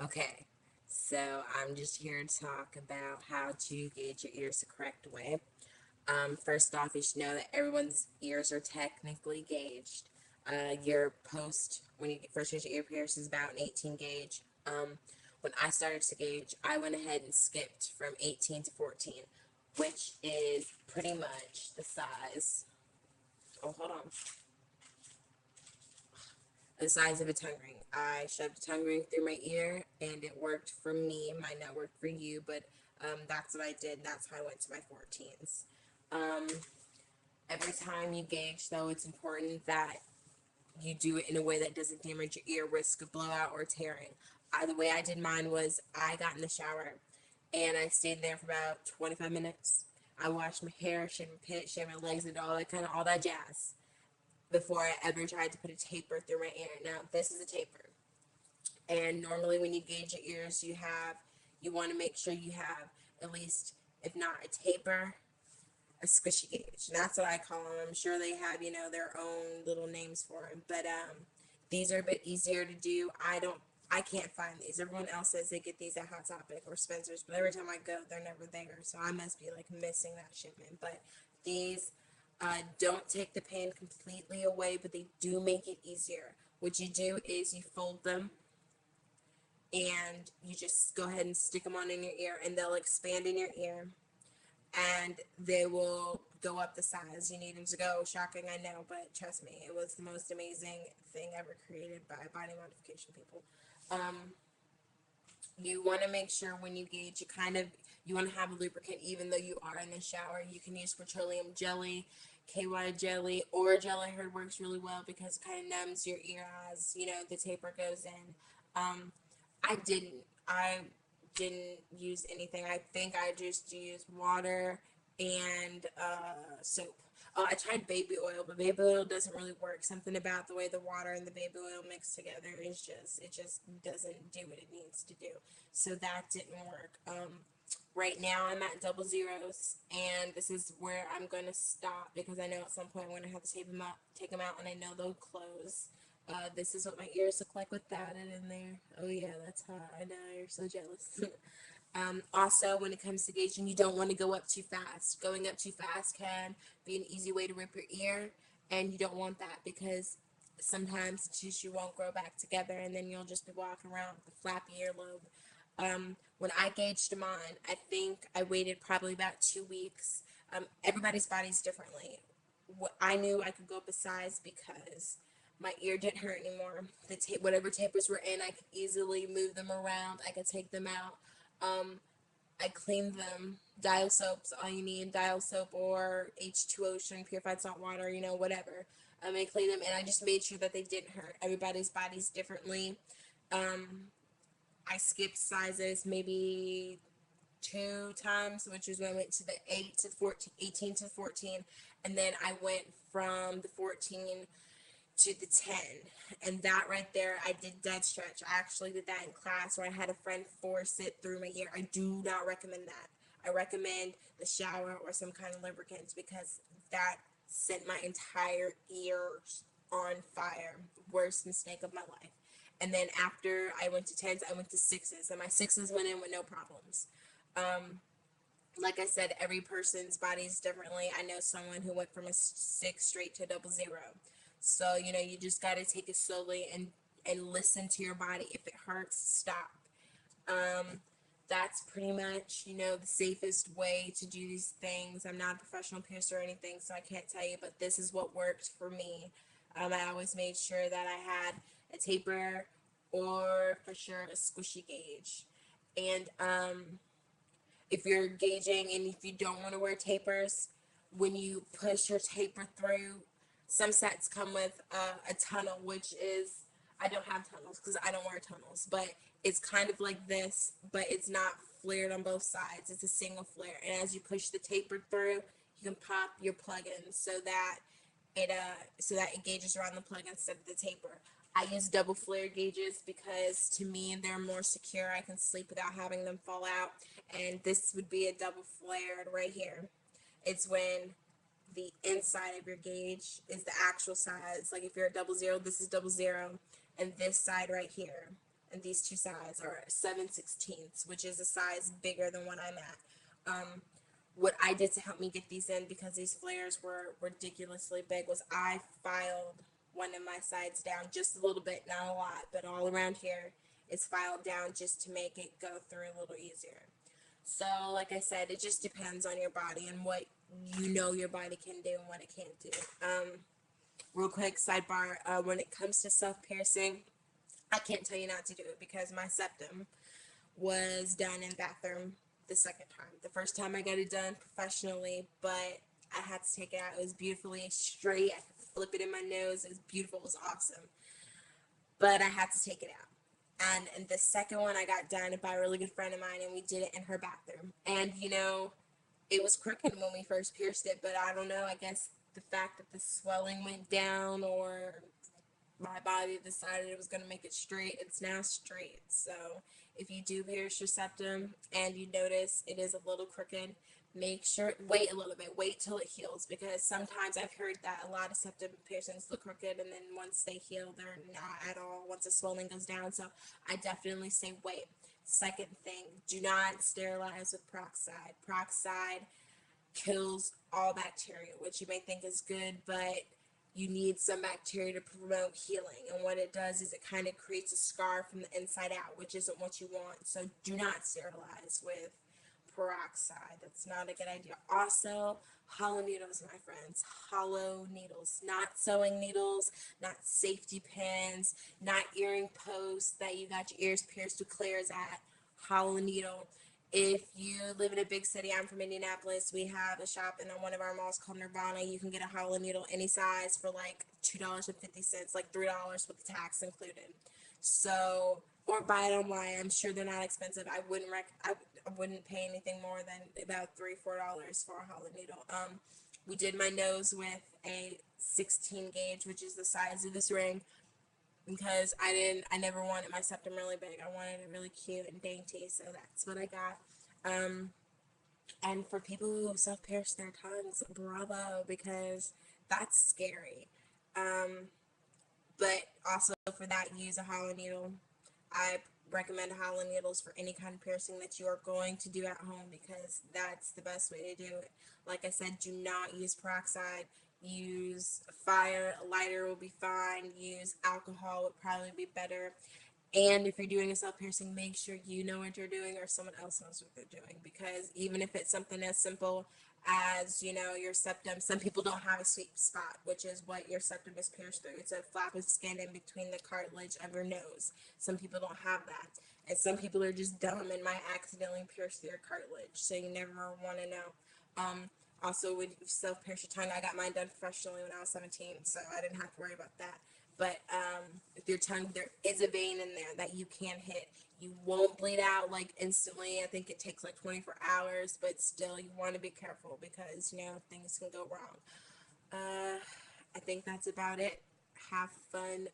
Okay, so I'm just here to talk about how to gauge your ears the correct way. First off, you should know that everyone's ears are technically gauged. Your post, when you first get your ear pierced, is about an 18 gauge. When I started to gauge, I went ahead and skipped from 18 to 14, which is pretty much the size. Oh, hold on. The size of a tongue ring. I shoved a tongue ring through my ear and it worked for me. It might not work for you, but that's what I did. That's how I went to my 14s. Um, every time you gauge, though, it's important that you do it in a way that doesn't damage your ear, risk of blowout or tearing. The way I did mine was I got in the shower and I stayed there for about 25 minutes. I washed my hair, shaved my pit, shaved my legs, and all that kind of all that jazz before I ever tried to put a taper through my ear. Now, this is a taper. And normally when you gauge your ears, you want to make sure you have at least, if not a taper, a squishy gauge. And that's what I call them. I'm sure they have, their own little names for them. But these are a bit easier to do. I can't find these. Everyone else says they get these at Hot Topic or Spencer's, but every time I go, they're never there. So I must be like missing that shipment. But these don't take the pain completely away, but they do make it easier. What you do is you fold them and you just go ahead and stick them on in your ear, and they'll expand in your ear, and they will go up the size you need them to go. Shocking, I know, but trust me, it was the most amazing thing ever created by body modification people. Um, you want to make sure when you gauge, you want to have a lubricant, even though you are in the shower. You can use petroleum jelly, KY jelly, or jelly. I heard works really well because it kind of numbs your ear as the taper goes in. Um, I didn't. I didn't use anything. I think I just used water and soap. I tried baby oil, but baby oil doesn't really work. Something about the way the water and the baby oil mix together it just doesn't do what it needs to do. So that didn't work. Right now I'm at double zeros, and this is where I'm going to stop because I know at some point I'm going to have to take them out, and I know they'll close. This is what my ears look like without it in there. Oh yeah, that's hot. I know, you're so jealous. Also, when it comes to gauging, you don't want to go up too fast. Going up too fast can be an easy way to rip your ear, and you don't want that because sometimes the tissue won't grow back together, and then you'll just be walking around with a flappy earlobe. When I gauged mine, I think I waited probably about 2 weeks. Everybody's body's differently. I knew I could go up a size because my ear didn't hurt anymore. Whatever tapers were in, I could easily move them around. I could take them out. Um, I cleaned them. Dial soap's all you need. Dial soap or H2O, string purified salt water, whatever. I cleaned them, and I just made sure that they didn't hurt. Everybody's body's differently. Um, I skipped sizes maybe 2 times, which is when I went to the 8 to 14, 18 to 14, and then I went from the 14 to the 10. And that right there, I did dead stretch. I actually did that in class where I had a friend force it through my ear. I do not recommend that. I recommend the shower or some kind of lubricants because that sent my entire ears on fire. Worst mistake of my life. And then after I went to 10s, I went to 6s, and my 6s went in with no problems. Um, like I said, every person's body is differently. I know someone who went from a 6 straight to double zero. So, you just got to take it slowly and listen to your body. If it hurts, stop. Um, that's pretty much, the safest way to do these things. I'm not a professional piercer or anything, so I can't tell you, but this is what worked for me. I always made sure that I had a taper or for sure a squishy gauge. And if you're gauging and if you don't want to wear tapers, when you push your taper through, some sets come with a tunnel, which is, I don't have tunnels because I don't wear tunnels, but it's kind of like this, but it's not flared on both sides. It's a single flare, and as you push the taper through, you can pop your plug-in so that it gauges around the plug instead of the taper. I use double flare gauges because to me they're more secure. I can sleep without having them fall out, and this would be a double flared right here. It's when the inside of your gauge is the actual size. Like if you're at double zero, this is double zero, and this side right here. and these two sides are 7/16, which is a size bigger than what I'm at. What I did to help me get these in, because these flares were ridiculously big, was I filed one of my sides down just a little bit, not a lot, but all around here is filed down just to make it go through a little easier. So, like I said, it just depends on your body and what you know your body can do and what it can't do. Real quick sidebar: when it comes to self piercing, I can't tell you not to do it because my septum was done in the bathroom the second time. The first time I got it done professionally, but I had to take it out. It was beautifully straight. I could flip it in my nose. It was beautiful. It was awesome. But I had to take it out. And the second one I got done by a really good friend of mine, and we did it in her bathroom. And it was crooked when we first pierced it, but I don't know. I guess the fact that the swelling went down, or my body decided it was going to make it straight. It's now straight. So if you do pierce your septum and you notice it is a little crooked, make sure, wait a little bit, wait till it heals, because sometimes I've heard that a lot of septum piercings look crooked and then once they heal, they're not at all once the swelling goes down. So I definitely say wait. Second thing, do not sterilize with peroxide. Peroxide kills all bacteria, which you may think is good, but you need some bacteria to promote healing. And what it does is it kind of creates a scar from the inside out, which isn't what you want. So do not sterilize with peroxide. That's not a good idea. Also, hollow needles, my friends. Hollow needles. Not sewing needles, not safety pins, not earring posts that you got your ears pierced with clairs at. Hollow needle. If you live in a big city, I'm from Indianapolis, we have a shop in one of our malls called Nirvana. You can get a hollow needle any size for like $2.50, like $3 with the tax included. So, or buy it online. I'm sure they're not expensive. I wouldn't pay anything more than about $3-4 for a hollow needle. We did my nose with a 16 gauge, which is the size of this ring, because I never wanted my septum really big. I wanted it really cute and dainty, so that's what I got. Um, and for people who self pierce their tongues, bravo, because that's scary. Um, but also for that, use a hollow needle. I recommend hollow needles for any kind of piercing that you are going to do at home, because that's the best way to do it. Like I said, do not use peroxide. Use fire. A lighter will be fine. Use alcohol would probably be better. And if you're doing a self piercing, make sure you know what you're doing or someone else knows what they're doing. Because even if it's something as simple as, your septum, some people don't have a sweet spot, which is what your septum is pierced through. It's a flap of skin in between the cartilage of your nose. Some people don't have that. And some people are just dumb and might accidentally pierce their cartilage. So you never want to know. Also, with self pierce your tongue, I got mine done professionally when I was 17, so I didn't have to worry about that. But with your tongue, there is a vein in there that you can hit. You won't bleed out like instantly. I think it takes like 24 hours, but still, you want to be careful because things can go wrong. I think that's about it. Have fun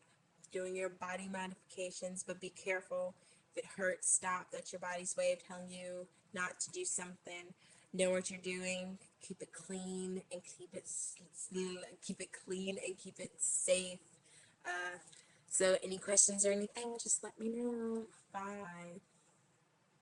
doing your body modifications, but be careful. If it hurts, stop. That's your body's way of telling you not to do something. Know what you're doing. Keep it clean and keep it clean and keep it safe. So any questions or anything, just let me know. Bye.